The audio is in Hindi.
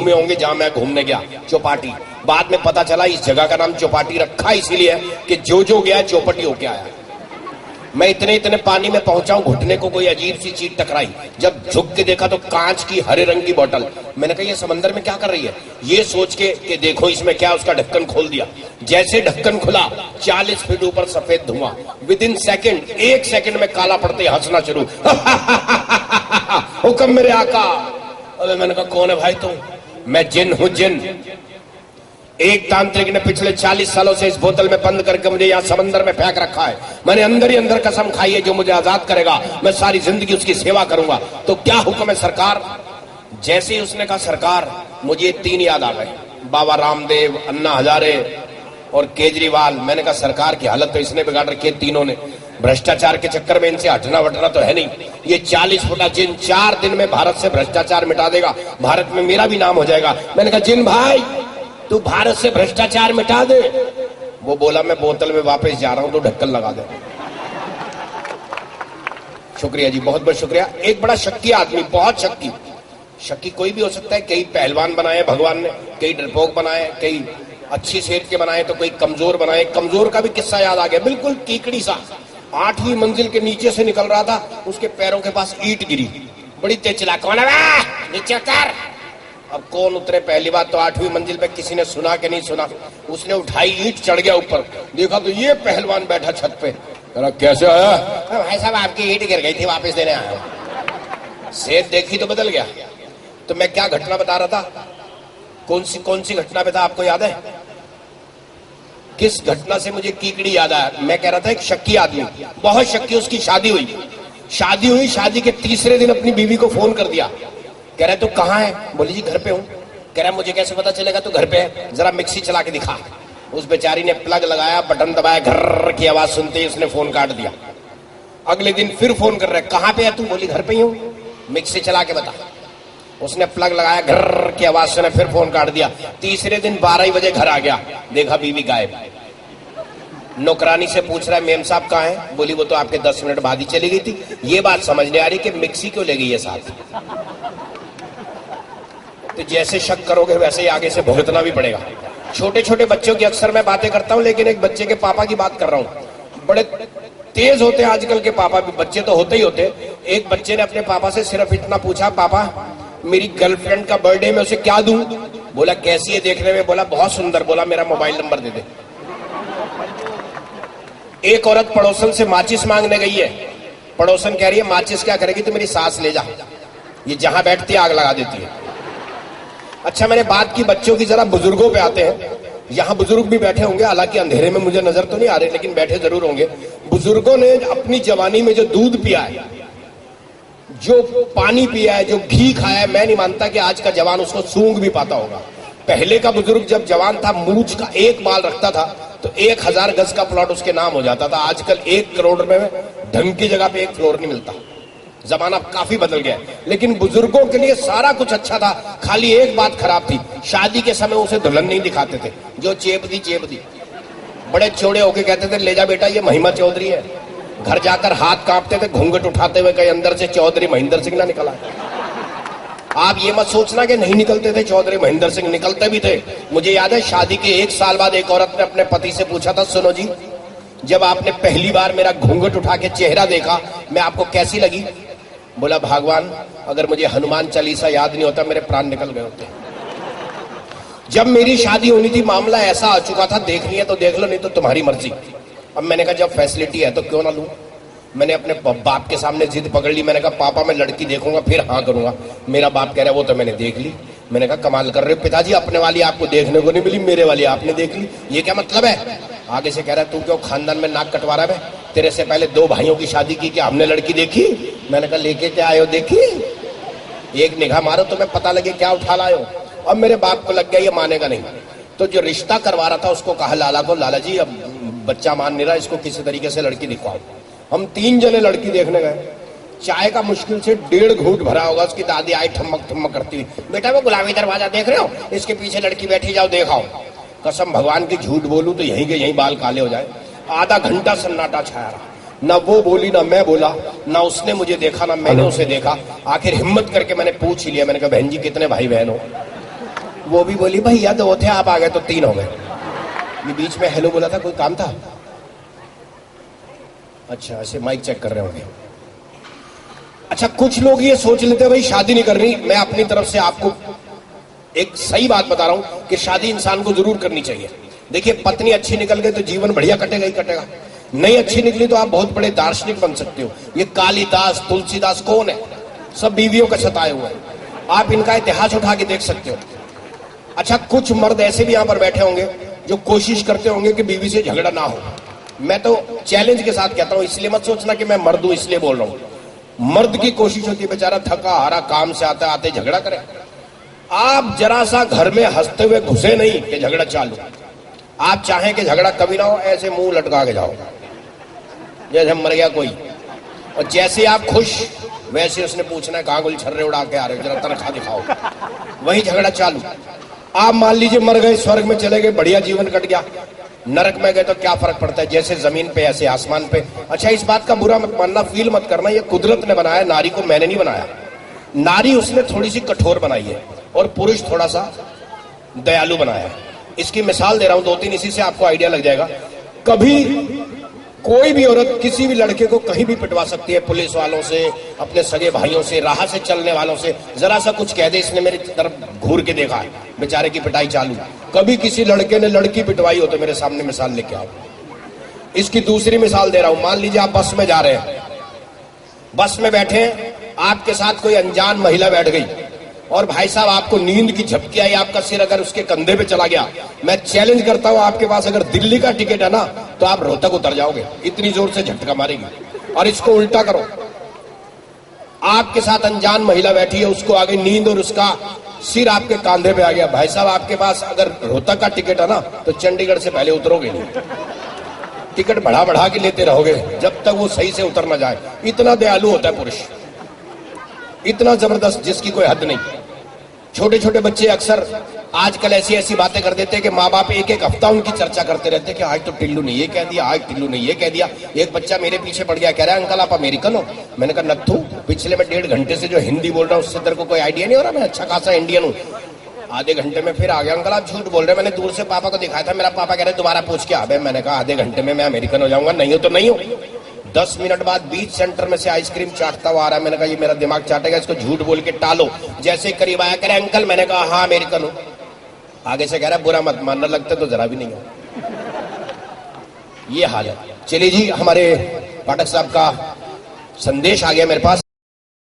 घूमे होंगे जहां मैं घूमने गया, चौपाटी। बाद में पता चला इस जगह का नाम चौपाटी रखा इसीलिए है कि जो गया चौपटी होके आया। मैं इतने पानी में पहुंचा हूं, घुटने को कोई अजीब सी चीज टकराई। जब झुक के देखा तो कांच की हरे रंग की बोतल। मैंने कहा ये समंदर में क्या कर रही है, ये सोच के कि देखो इसमें क्या, उसका ढक्कन खोल दिया। जैसे ढक्कन खुला 40 फीट ऊपर सफेद धुआं। विदिन सेकंड, 1 सेकंड में काला पड़ते हंसना शुरू। हुक्म मेरे आका। अबे मैंने कहा कौन है भाई तुम? मैं जिन हूं, जिन। एक तांत्रिक ने पिछले 40 सालों से इस बोतल में बंद करके मुझे यहां समंदर में फेंक रखा है। मैंने अंदर ही अंदर कसम खाई है जो मुझे आजाद करेगा मैं सारी जिंदगी उसकी सेवा करूंगा। तो क्या हुक्म है सरकार? जैसे ही उसने कहा सरकार, मुझे 3 याद आ गए, बाबा रामदेव, अन्ना हजारे और केजरीवाल। मैंने कहा सरकार की हालत तो इसने बिगाड़ रखी है तीनों ने। भ्रष्टाचार के चक्कर में इनसे हटना वटना तो है नहीं। ये 40 फुटा जिन 4 दिन में भारत से भ्रष्टाचार मिटा देगा, भारत में मेरा भी नाम हो जाएगा। मैंने कहा जिन भाई तू भारत से भ्रष्टाचार मिटा दे। वो बोला मैं बोतल में वापस जा रहा हूं तो ढक्कन लगा दे। शुक्रिया जी, बहुत बहुत शुक्रिया। एक बड़ा शक्की आदमी, बहुत शक्की। शक्की कोई भी हो सकता है। कई पहलवान बनाए भगवान ने, कई डरपोक बनाए, कई अच्छी सेहत के बनाए, तो कोई कमजोर बनाए। कमजोर का भी किस्सा याद आ गया, बिल्कुल कीकड़ी सा। 8वीं मंजिल के नीचे से निकल रहा था, उसके पैरों के पास ईंट गिरी, बड़ी तेज चला। कौन है? नीचे उतर। अब कौन उतरे? पहली बात तो 8वीं मंजिल पे किसी ने सुना कि नहीं सुना। उसने उठाई ईंट, चढ़ गया ऊपर, देखा तो ये पहलवान बैठा छत पे। कैसे आया? भाई साहब आपकी ईंट गिर गई थी, वापस देने आया। सेहत देखी तो बदल गया। तो मैं क्या घटना बता रहा था, कौन सी घटना पे था, आपको याद है? किस घटना से मुझे कीकड़ी याद आया? मैं कह रहा था एक शक्की आदमी, बहुत शक्की, उसकी शादी हुई। शादी के तीसरे दिन अपनी बीवी को फोन कर दिया। कह रहे तू कहाँ है? बोली जी घर पे हूं। कह रहा मुझे कैसे पता चलेगा तू घर पे है, जरा मिक्सी चला के दिखा। उस बेचारी ने प्लग लगाया, बटन दबाया, घर की आवाज सुनते ही उसने फोन काट दिया। अगले दिन फिर फोन कर रहे, कहाँ पे है तू? बोली घर पे ही हूं, मिक्सी चला के बता। उसने प्लग लगाया, घर की आवाज सुना, फिर फोन काट दिया। तीसरे दिन 12 बजे घर आ गया, देखा बीवी गायब। नौकरानी से पूछ रहा है मेम साहब कहाँ है? बोली वो तो आपके 10 मिनट बाद ही चली गई थी। ये बात समझ नहीं आ रही कि मिक्सी क्यों ले गई है साथ। तो जैसे शक करोगे वैसे ही आगे से भुगतना भी पड़ेगा। छोटे छोटे बच्चों की अक्सर मैं बातें करता हूं, लेकिन एक बच्चे के पापा की बात कर रहा हूं। बड़े तेज होते हैं आजकल के पापा भी, बच्चे तो होते ही होते। एक बच्चे ने अपने पापा से सिर्फ इतना पूछा, पापा मेरी गर्लफ्रेंड का बर्थडे में उसे क्या दूं? बोला कैसी है देखने में? बोला बहुत सुंदर। बोला मेरा मोबाइल नंबर दे दे। एक औरत पड़ोसन से माचिस मांगने गई है। पड़ोसन कह रही है माचिस क्या करेगी, तो मेरी सास ले जा, ये जहां बैठती है आग लगा देती है। अच्छा मैंने बात की बच्चों की, जरा बुजुर्गों पे आते हैं। यहां बुजुर्ग भी बैठे होंगे, हालांकि अंधेरे में मुझे नजर तो नहीं आ रहे, लेकिन बैठे जरूर होंगे। बुजुर्गों ने अपनी जवानी में जो दूध पिया है, जो पानी पिया है, जो घी खाया है, मैं नहीं मानता कि आज का जवान उसको सूंघ भी पाता होगा। पहले का बुजुर्ग जब जवान था, मूछ का एक बाल रखता था तो 1000 गज का प्लॉट उसके नाम हो जाता था। आजकल 1 करोड़ में ढंग की जगह पे 1 फ्लोर नहीं मिलता। जमाना काफी बदल गया, लेकिन बुजुर्गों के लिए सारा कुछ अच्छा था। खाली एक बात खराब थी, शादी के समय उसे दुल्हन नहीं दिखाते थे, जो चेप दी। बड़े चौड़े होके कहते थे ले जा बेटा ये महिमा चौधरी है। घर जाकर हाथ कांपते थे, घूंघट उठाते हुए, कहीं अंदर से चौधरी महेंद्र सिंह ना निकला। आप ये मत सोचना कि नहीं निकलते थे चौधरी महेंद्र सिंह, निकलते भी थे। मुझे याद है शादी के 1 साल बाद एक औरत ने अपने पति से पूछा था, सुनो जी जब आपने पहली बार मेरा घूंघट उठा के चेहरा देखा, मैं आपको कैसी लगी? बोला भगवान अगर मुझे हनुमान चालीसा याद नहीं होता मेरे प्राण निकल गए होते। जब मेरी शादी होनी थी मामला ऐसा आ चुका था, देखनी है तो देख लो, नहीं तो तुम्हारी मर्जी। अब मैंने कहा जब फैसिलिटी है तो क्यों ना लूं। मैंने अपने बाप के सामने जिद पकड़ ली। मैंने कहा पापा मैं लड़की देखूंगा फिर हाँ करूंगा। मेरा बाप कह रहा है वो तो मैंने देख ली। मैंने कहा कमाल कर रहे हो पिताजी, अपने वाली आपको देखने को नहीं मिली, मेरे वाली आपने देख ली, ये क्या मतलब है? आगे से कह रहा है तू क्यों खानदान में नाक कटवा रहा है? तेरे से पहले 2 भाइयों की शादी की, क्या हमने लड़की देखी? मैंने कहा लेके क्या आयो? देखी, एक निगाह मारो तुम्हें पता लगे क्या उठा लायो। अब मेरे बाप को लग गया ये मानेगा नहीं, तो जो रिश्ता करवा रहा था उसको कहा लाला को, लाला जी अब बच्चा मान नहीं रहा, इसको किसी तरीके से लड़की दिखवाओ। हम 3 जने लड़की देखने गए। चाय का मुश्किल से 1.5 घूंट भरा होगा, उसकी दादी आई ठमक ठमक करती हुई, बेटा वो गुलाबी दरवाजा देख रहे हो, इसके पीछे लड़की बैठी, जाओ देखाओ। कसम भगवान की झूठ बोलूं तो यहीं के यहीं बाल काले हो जाए। आधा घंटा सन्नाटा छाया रहा, ना वो बोली ना मैं बोला, ना उसने मुझे देखा ना मैंने उसे देखा। आखिर हिम्मत करके मैंने पूछ ही लिया, मैंने कहा बहन जी कितने भाई बहन हो? वो भी बोली भैया 2 थे, आप आ गए तो 3 हो गए। ये बीच में हेलो बोला था, कोई काम था? अच्छा, ऐसे माइक चेक कर रहे होंगे। अच्छा, कुछ लोग ये सोच लेते हैं भाई शादी नहीं करनी। मैं अपनी तरफ से आपको एक सही बात बता रहा हूं कि शादी इंसान को जरूर करनी चाहिए। देखिए, पत्नी अच्छी निकल गई तो जीवन बढ़िया कटेगा ही कटेगा। नहीं अच्छी निकली तो आप बहुत बड़े दार्शनिक बन सकते हो। ये कालिदास, तुलसीदास कौन है? सब बीवियों का सताए हुए हैं। आप इनका इतिहास उठा के देख सकते हो। अच्छा, कुछ मर्द ऐसे भी यहां पर बैठे होंगे जो कोशिश करते होंगे कि बीवी से झगड़ा ना हो। मैं तो चैलेंज के साथ कहता हूं, इसलिए मत सोचना कि मैं मर्द हूं इसलिए बोल रहा हूं। मर्द की कोशिश होती है, बेचारा थका हारा काम से आता आते झगड़ा करे। आप जरा सा घर में हंसते हुए घुसे नहीं कि झगड़ा चालू। आप चाहें कि झगड़ा कभी ना हो, ऐसे मुंह लटका के जाओ जैसे मर गया कोई। और जैसे आप खुश, वैसे उसने पूछना है कहां गुल छर्रे उड़ा के आ रहे हो, जरा तनख्वाह दिखाओ। वही झगड़ा चालू। आप मान लीजिए मर गए, स्वर्ग में चले गए, बढ़िया जीवन कट गया। नरक में गए तो क्या फर्क पड़ता है? जैसे जमीन पे ऐसे आसमान पे। अच्छा, इस बात का बुरा मत मानना, फील मत करना, ये कुदरत ने बनाया, नारी को मैंने नहीं बनाया। नारी उसने थोड़ी सी कठोर बनाई है और पुरुष थोड़ा सा दयालु बनाया है। इसकी मिसाल दे रहा हूं 2-3, इसी से आपको आइडिया लग जाएगा। कभी कोई भी औरत किसी भी लड़के को कहीं भी पिटवा सकती है, पुलिस वालों से, अपने सगे भाइयों से, राह से चलने वालों से। जरा सा कुछ कह दे, इसने मेरी तरफ घूर के देखा है, बेचारे की पिटाई चालू। कभी किसी लड़के ने लड़की पिटवाई हो तो मेरे सामने मिसाल लेके आओ। इसकी दूसरी मिसाल दे रहा हूं। मान लीजिए आप बस में जा रहे हैं, बस में बैठे हैं, आपके साथ कोई अनजान महिला बैठ गई और भाई साहब आपको नींद की झपकी आई, आपका सिर अगर उसके कंधे पे चला गया, मैं चैलेंज करता हूं, आपके पास अगर दिल्ली का टिकट है ना तो आप रोहतक उतर जाओगे, इतनी जोर से झटका मारेगी। और इसको उल्टा करो, आपके साथ अनजान महिला बैठी है, उसको आ गई नींद और उसका सिर आपके कांधे पे आ गया। भाई साहब आपके पास अगर रोहतक का टिकट है ना तो चंडीगढ़ से पहले उतरोगे नहीं, टिकट बढ़ा बढ़ा के लेते रहोगे जब तक वो सही से उतर ना जाए। इतना दयालु होता है पुरुष, इतना जबरदस्त जिसकी कोई हद नहीं। छोटे छोटे बच्चे अक्सर आजकल ऐसी ऐसी बातें कर देते हैं कि माँ बाप एक एक हफ्ता उनकी चर्चा करते रहते हैं कि आज तो टिल्लू ने ये कह दिया, आज टिल्लू ने ये कह दिया। एक बच्चा मेरे पीछे पड़ गया, कह रहा है अंकल आप अमेरिकन हो। मैंने कहा नत्थू, पिछले में 1.5 घंटे से जो हिंदी बोल रहा हूँ उससे तेरे को कोई आइडिया नहीं हो रहा? मैं अच्छा खासा इंडियन हूँ। आधे घंटे में फिर आ गया, अंकल आप झूठ बोल रहे हैं, मैंने दूर से पापा को दिखाया था, मेरा पापा कह रहे दोबारा पूछ के आ गए। मैंने कहा आधे घंटे में मैं अमेरिकन हो जाऊंगा, नहीं हो तो नहीं हो। 10 मिनट बाद बीच सेंटर में से आइसक्रीम चाटता हुआ आ रहा है। मैंने कहा ये मेरा दिमाग चाटेगा, इसको झूठ बोल के टालो। जैसे करीब आया, कह रहे अंकल, मैंने कहा हाँ अमेरिकन हूं। आगे से कह रहा बुरा मत मानना, लगता तो जरा भी नहीं हो। ये हाल है। चलिए जी, हमारे पाठक साहब का संदेश आ गया मेरे पास।